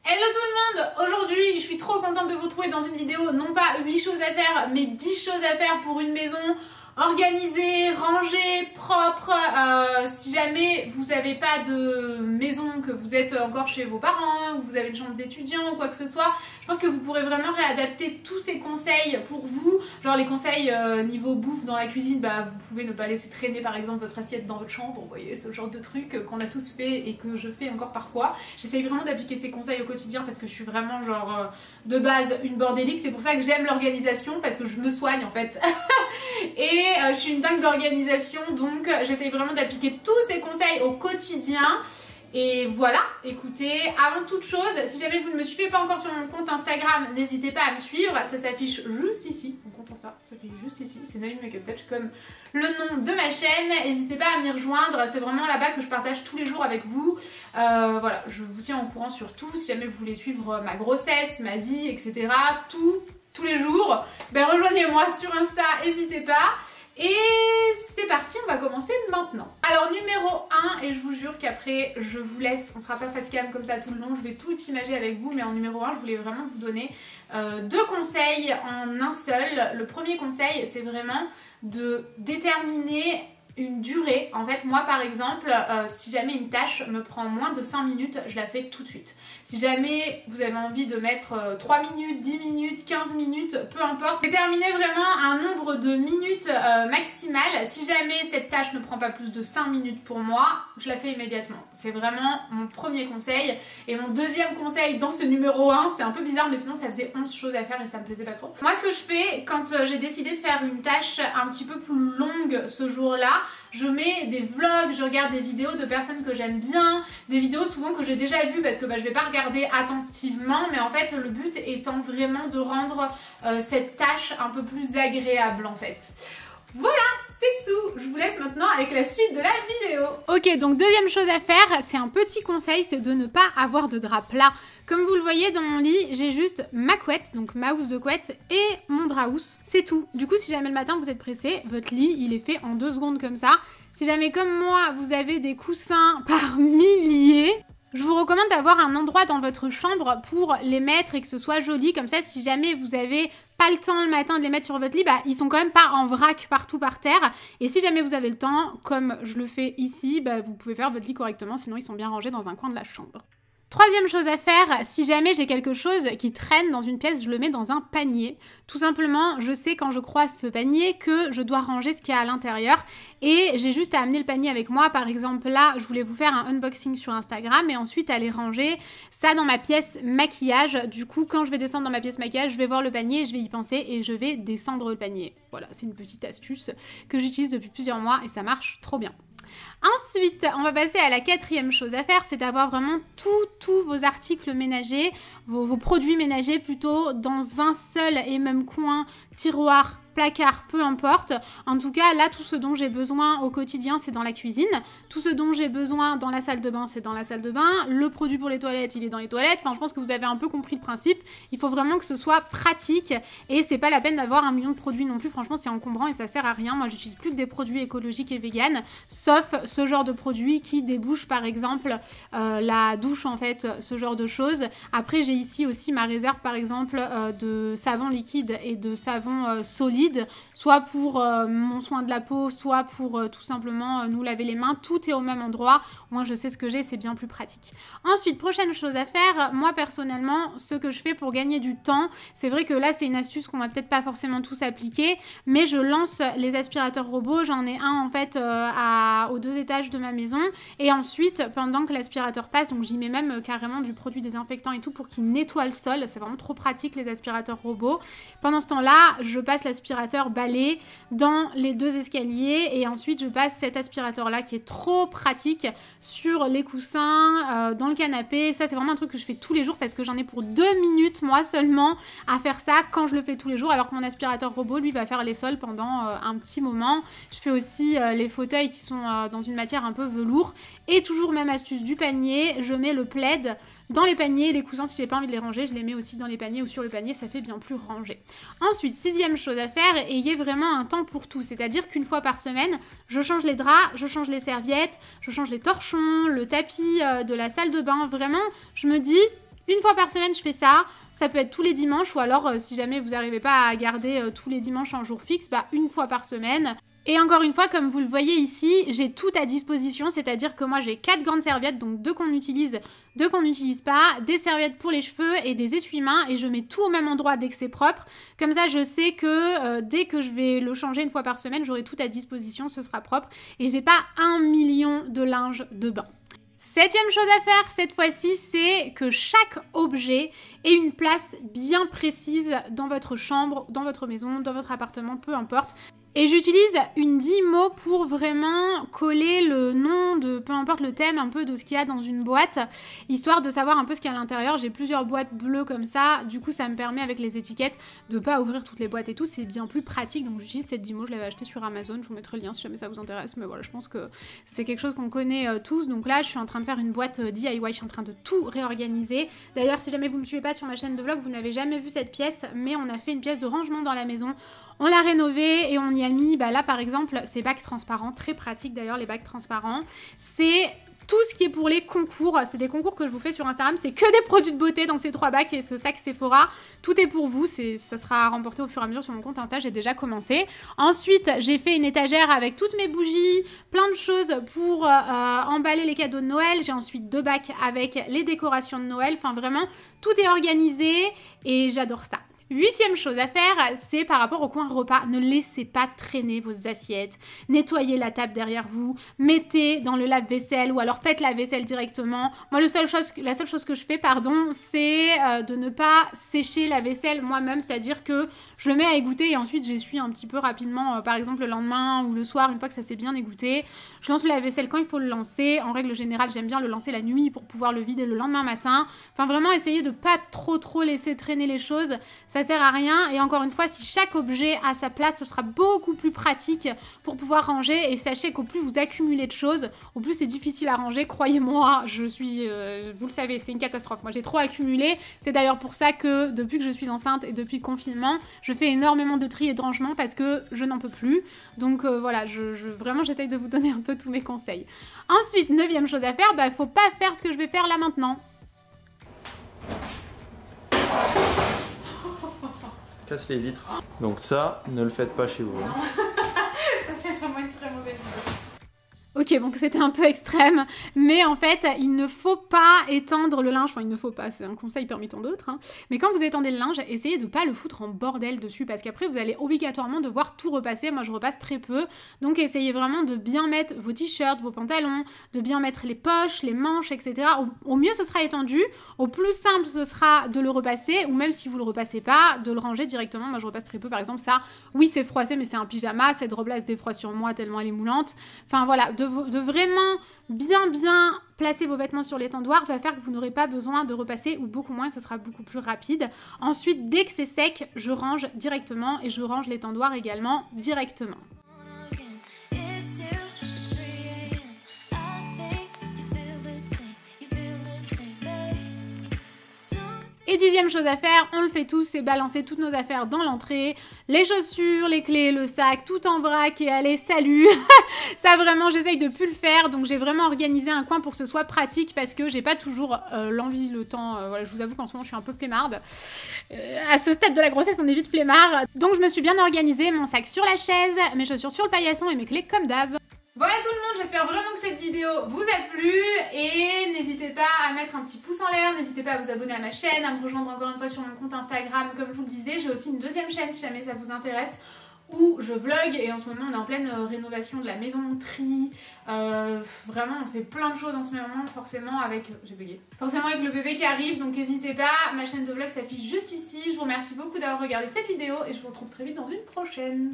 Hello tout le monde! Aujourd'hui, je suis trop contente de vous retrouver dans une vidéo, non pas 8 choses à faire, mais 10 choses à faire pour une maison organisée, rangée, propre. Si jamais vous n'avez pas de maison, que vous êtes encore chez vos parents, que vous avez une chambre d'étudiant ou quoi que ce soit, je pense que vous pourrez vraiment réadapter tous ces conseils pour vous. Genre les conseils niveau bouffe dans la cuisine, bah vous pouvez ne pas laisser traîner par exemple votre assiette dans votre chambre, vous voyez, ce genre de truc qu'on a tous fait et que je fais encore parfois. J'essaye vraiment d'appliquer ces conseils au quotidien parce que je suis vraiment genre de base une bordélique, c'est pour ça que j'aime l'organisation parce que je me soigne en fait. Et je suis une dingue d'organisation, donc j'essaye vraiment d'appliquer tous ces conseils au quotidien. Et voilà, écoutez, avant toute chose, si jamais vous ne me suivez pas encore sur mon compte Instagram, n'hésitez pas à me suivre, ça s'affiche juste ici, mon compte Insta s'affiche juste ici, c'est Noémie Makeup Touch comme le nom de ma chaîne. N'hésitez pas à m'y rejoindre, c'est vraiment là-bas que je partage tous les jours avec vous. Voilà, je vous tiens au courant sur tout, si jamais vous voulez suivre ma grossesse, ma vie, etc. Tous les jours, ben rejoignez-moi sur Insta, n'hésitez pas. Et c'est parti, on va commencer maintenant. Alors numéro 1, et je vous jure qu'après je vous laisse, on sera pas face cam comme ça tout le long, je vais tout imager avec vous, mais en numéro 1 je voulais vraiment vous donner deux conseils en un seul. Le premier conseil, c'est vraiment de déterminer une durée. En fait moi par exemple, si jamais une tâche me prend moins de 5 minutes, je la fais tout de suite. Si jamais vous avez envie de mettre 3 minutes, 10 minutes, 15 minutes, peu importe, déterminez vraiment un nombre de minutes maximal. Si jamais cette tâche ne prend pas plus de 5 minutes pour moi, je la fais immédiatement. C'est vraiment mon premier conseil. Et mon deuxième conseil dans ce numéro 1, c'est un peu bizarre mais sinon ça faisait 11 choses à faire et ça me plaisait pas trop. Moi ce que je fais quand j'ai décidé de faire une tâche un petit peu plus longue ce jour-là, je mets des vlogs, je regarde des vidéos de personnes que j'aime bien, des vidéos souvent que j'ai déjà vues parce que je vais pas regarder attentivement, mais en fait le but étant vraiment de rendre cette tâche un peu plus agréable en fait. Voilà, c'est tout. Je vous laisse maintenant avec la suite de la vidéo. Ok, donc deuxième chose à faire, c'est un petit conseil, c'est de ne pas avoir de drap plat. Comme vous le voyez dans mon lit, j'ai juste ma couette, donc ma housse de couette et mon drap housse. C'est tout. Du coup, si jamais le matin vous êtes pressé, votre lit, il est fait en 2 secondes comme ça. Si jamais comme moi, vous avez des coussins par milliers, je vous recommande d'avoir un endroit dans votre chambre pour les mettre et que ce soit joli. Comme ça, si jamais vous avez pas le temps le matin de les mettre sur votre lit, bah, ils sont quand même pas en vrac partout par terre. Et si jamais vous avez le temps, comme je le fais ici, bah, vous pouvez faire votre lit correctement. Sinon, ils sont bien rangés dans un coin de la chambre. Troisième chose à faire, si jamais j'ai quelque chose qui traîne dans une pièce, je le mets dans un panier. Tout simplement, je sais quand je croise ce panier que je dois ranger ce qu'il y a à l'intérieur et j'ai juste à amener le panier avec moi. Par exemple, là, je voulais vous faire un unboxing sur Instagram et ensuite aller ranger ça dans ma pièce maquillage. Du coup, quand je vais descendre dans ma pièce maquillage, je vais voir le panier, je vais y penser et je vais descendre le panier. Voilà, c'est une petite astuce que j'utilise depuis plusieurs mois et ça marche trop bien. Ensuite, on va passer à la quatrième chose à faire, c'est d'avoir vraiment tous vos articles ménagers, vos produits ménagers plutôt, dans un seul et même coin, tiroir, placard, peu importe. En tout cas, là, tout ce dont j'ai besoin au quotidien, c'est dans la cuisine. Tout ce dont j'ai besoin dans la salle de bain, c'est dans la salle de bain. Le produit pour les toilettes, il est dans les toilettes. Enfin, je pense que vous avez un peu compris le principe. Il faut vraiment que ce soit pratique et c'est pas la peine d'avoir 1 million de produits non plus. Franchement, c'est encombrant et ça sert à rien. Moi, j'utilise plus que des produits écologiques et véganes, sauf ce genre de produits qui débouchent, par exemple, la douche, en fait, ce genre de choses. Après, j'ai ici aussi ma réserve, par exemple, de savon liquide et de savon solide, soit pour mon soin de la peau, soit pour tout simplement nous laver les mains. Tout est au même endroit. Moi, je sais ce que j'ai, c'est bien plus pratique. Ensuite, prochaine chose à faire, moi personnellement, ce que je fais pour gagner du temps, c'est vrai que là, c'est une astuce qu'on va peut-être pas forcément tous appliquer, mais je lance les aspirateurs robots. J'en ai un en fait aux 2 étages de ma maison et ensuite, pendant que l'aspirateur passe, donc j'y mets même carrément du produit désinfectant et tout pour qu'il nettoie le sol. C'est vraiment trop pratique les aspirateurs robots. Pendant ce temps-là, je passe l'aspirateur balai dans les 2 escaliers et ensuite je passe cet aspirateur là qui est trop pratique sur les coussins, dans le canapé. Ça c'est vraiment un truc que je fais tous les jours parce que j'en ai pour 2 minutes moi seulement à faire ça quand je le fais tous les jours, alors que mon aspirateur robot lui va faire les sols pendant un petit moment. Je fais aussi les fauteuils qui sont dans une matière un peu velours et toujours même astuce du panier, je mets le plaid dans les paniers. Les coussins, si j'ai pas envie de les ranger, je les mets aussi dans les paniers ou sur le panier, ça fait bien plus rangé. Ensuite, 6e chose à faire, ayez vraiment un temps pour tout, c'est-à-dire qu'une fois par semaine, je change les draps, je change les serviettes, je change les torchons, le tapis de la salle de bain. Vraiment, je me dis, Une fois par semaine, je fais ça. Ça peut être tous les dimanches ou alors si jamais vous n'arrivez pas à garder tous les dimanches en jour fixe, bah une fois par semaine. Et encore une fois, comme vous le voyez ici, j'ai tout à disposition, c'est-à-dire que moi j'ai 4 grandes serviettes, donc 2 qu'on utilise, 2 qu'on n'utilise pas, des serviettes pour les cheveux et des essuie-mains, et je mets tout au même endroit dès que c'est propre. Comme ça, je sais que dès que je vais le changer une fois par semaine, j'aurai tout à disposition, ce sera propre, et j'ai pas 1 million de linge de bain. 7e chose à faire cette fois-ci, c'est que chaque objet ait une place bien précise dans votre chambre, dans votre maison, dans votre appartement, peu importe. Et j'utilise une Dymo pour vraiment coller le nom de, peu importe le thème, un peu de ce qu'il y a dans une boîte, histoire de savoir un peu ce qu'il y a à l'intérieur. J'ai plusieurs boîtes bleues comme ça, du coup ça me permet avec les étiquettes de pas ouvrir toutes les boîtes et tout, c'est bien plus pratique. Donc j'utilise cette Dymo, je l'avais achetée sur Amazon, je vous mettrai le lien si jamais ça vous intéresse, mais voilà, je pense que c'est quelque chose qu'on connaît tous. Donc là je suis en train de faire une boîte DIY, je suis en train de tout réorganiser. D'ailleurs si jamais vous me suivez pas sur ma chaîne de vlog, vous n'avez jamais vu cette pièce, mais on a fait une pièce de rangement dans la maison. On l'a rénové et on y a mis, bah là par exemple, ces bacs transparents, très pratiques d'ailleurs les bacs transparents. C'est tout ce qui est pour les concours, c'est des concours que je vous fais sur Instagram, c'est que des produits de beauté dans ces 3 bacs et ce sac Sephora, tout est pour vous, ça sera remporté au fur et à mesure sur mon compte Insta, j'ai déjà commencé. Ensuite, j'ai fait une étagère avec toutes mes bougies, plein de choses pour emballer les cadeaux de Noël. J'ai ensuite 2 bacs avec les décorations de Noël, enfin vraiment, tout est organisé et j'adore ça. 8e chose à faire, c'est par rapport au coin repas. Ne laissez pas traîner vos assiettes. Nettoyez la table derrière vous. Mettez dans le lave-vaisselle ou alors faites la vaisselle directement. Moi, la seule chose que je fais, c'est de ne pas sécher la vaisselle moi-même. C'est-à-dire que je le mets à égoutter et ensuite j'essuie un petit peu rapidement, par exemple le lendemain ou le soir, une fois que ça s'est bien égoutté. Je lance le lave-vaisselle quand il faut le lancer. En règle générale, j'aime bien le lancer la nuit pour pouvoir le vider le lendemain matin. Enfin, vraiment, essayez de pas trop laisser traîner les choses. Ça sert à rien et encore une fois si chaque objet a sa place ce sera beaucoup plus pratique pour pouvoir ranger et sachez qu'au plus vous accumulez de choses au plus c'est difficile à ranger, croyez-moi je suis, vous le savez c'est une catastrophe, moi j'ai trop accumulé, c'est d'ailleurs pour ça que depuis que je suis enceinte et depuis le confinement je fais énormément de tri et de rangement parce que je n'en peux plus donc voilà vraiment j'essaye de vous donner un peu tous mes conseils. Ensuite 9e chose à faire, faut pas faire ce que je vais faire là maintenant. Casse les vitres. Donc ça, ne le faites pas chez vous. Non. Ça c'est vraiment une très mauvaise idée. Ok, donc c'était un peu extrême, mais en fait, il ne faut pas étendre le linge, enfin il ne faut pas, c'est un conseil parmi tant d'autres, hein. Mais quand vous étendez le linge, essayez de pas le foutre en bordel dessus, parce qu'après vous allez obligatoirement devoir tout repasser, moi je repasse très peu, donc essayez vraiment de bien mettre vos t-shirts, vos pantalons, de bien mettre les poches, les manches, etc. Au mieux ce sera étendu, au plus simple ce sera de le repasser, ou même si vous le repassez pas, de le ranger directement, moi je repasse très peu, par exemple ça, oui c'est froissé mais c'est un pyjama, cette robe là se défroisse sur moi tellement elle est moulante, enfin voilà, de vraiment bien placer vos vêtements sur l'étendoir va faire que vous n'aurez pas besoin de repasser ou beaucoup moins, ça sera beaucoup plus rapide. Ensuite, dès que c'est sec, je range directement et je range l'étendoir également directement. Et 10e chose à faire, on le fait tous, c'est balancer toutes nos affaires dans l'entrée, les chaussures, les clés, le sac, tout en vrac et allez, salut. Ça vraiment, j'essaye de plus le faire, donc j'ai vraiment organisé un coin pour que ce soit pratique parce que j'ai pas toujours l'envie, le temps, voilà, je vous avoue qu'en ce moment je suis un peu flemmarde. À ce stade de la grossesse, on est vite flemmard. Donc je me suis bien organisée, mon sac sur la chaise, mes chaussures sur le paillasson et mes clés comme d'hab. Voilà tout le monde, j'espère vraiment que cette vidéo vous a plu et n'hésitez pas à mettre un petit pouce en l'air, n'hésitez pas à vous abonner à ma chaîne, à me rejoindre encore une fois sur mon compte Instagram comme je vous le disais, j'ai aussi une 2e chaîne si jamais ça vous intéresse où je vlog et en ce moment on est en pleine rénovation de la maison, tri, vraiment on fait plein de choses en ce moment forcément avec, forcément avec le bébé qui arrive donc n'hésitez pas, ma chaîne de vlog s'affiche juste ici, je vous remercie beaucoup d'avoir regardé cette vidéo et je vous retrouve très vite dans une prochaine.